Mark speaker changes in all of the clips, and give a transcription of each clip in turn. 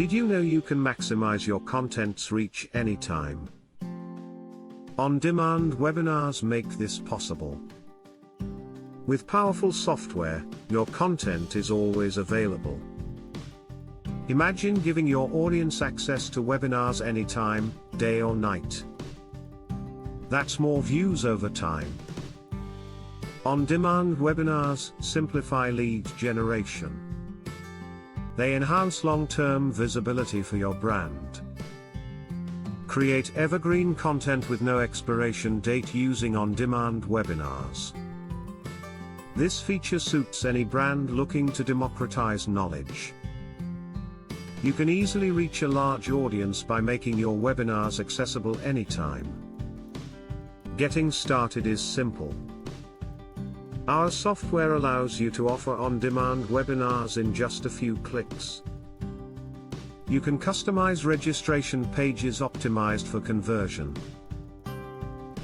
Speaker 1: Did you know you can maximize your content's reach anytime? On-demand webinars make this possible. With powerful software, your content is always available. Imagine giving your audience access to webinars anytime, day or night. That's more views over time. On-demand webinars simplify lead generation. They enhance long-term visibility for your brand. Create evergreen content with no expiration date using on-demand webinars. This feature suits any brand looking to democratize knowledge. You can easily reach a large audience by making your webinars accessible anytime. Getting started is simple. Our software allows you to offer on-demand webinars in just a few clicks. You can customize registration pages optimized for conversion.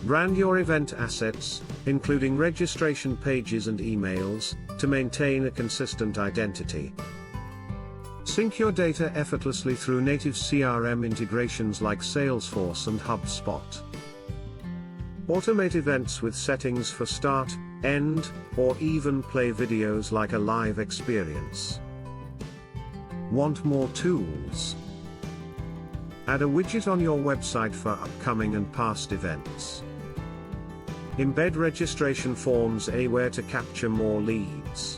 Speaker 1: Brand your event assets, including registration pages and emails, to maintain a consistent identity. Sync your data effortlessly through native CRM integrations like Salesforce and HubSpot. Automate events with settings for start, end, or even play videos like a live experience. Want more tools? Add a widget on your website for upcoming and past events. Embed registration forms anywhere to capture more leads.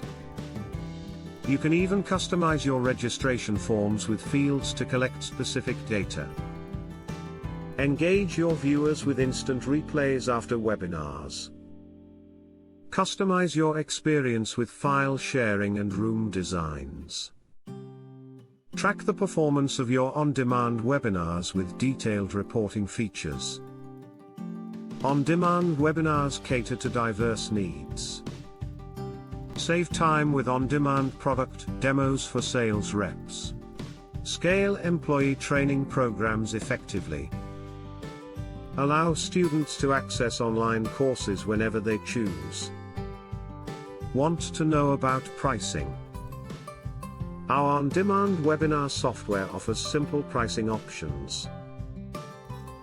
Speaker 1: You can even customize your registration forms with fields to collect specific data. Engage your viewers with instant replays after webinars. Customize your experience with file sharing and room designs. Track the performance of your on-demand webinars with detailed reporting features. On-demand webinars cater to diverse needs. Save time with on-demand product demos for sales reps. Scale employee training programs effectively. Allow students to access online courses whenever they choose. Want to know about pricing? Our on-demand webinar software offers simple pricing options.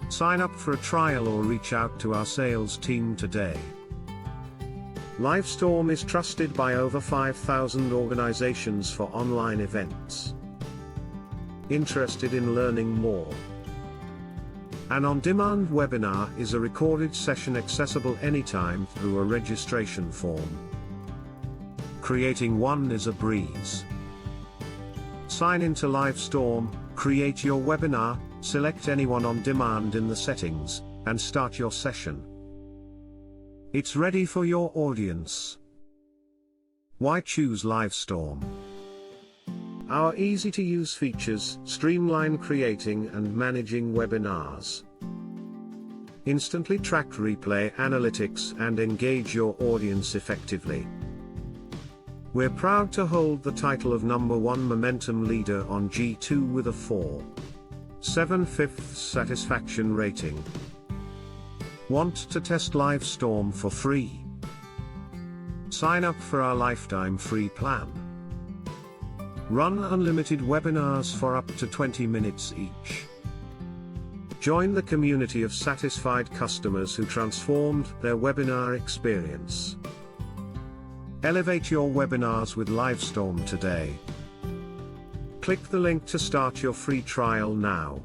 Speaker 1: Sign up for a trial or reach out to our sales team today. Livestorm is trusted by over 5,000 organizations for online events. Interested in learning more? An on-demand webinar is a recorded session accessible anytime through a registration form. Creating one is a breeze. Sign into Livestorm, create your webinar, select anyone on demand in the settings, and start your session. It's ready for your audience. Why choose Livestorm? Our easy-to-use features streamline creating and managing webinars. Instantly track replay analytics and engage your audience effectively. We're proud to hold the title of #1 Momentum Leader on G2 with a 4.75 satisfaction rating. Want to test Livestorm for free? Sign up for our lifetime free plan. Run unlimited webinars for up to 20 minutes each. Join the community of satisfied customers who transformed their webinar experience. Elevate your webinars with Livestorm today. Click the link to start your free trial now.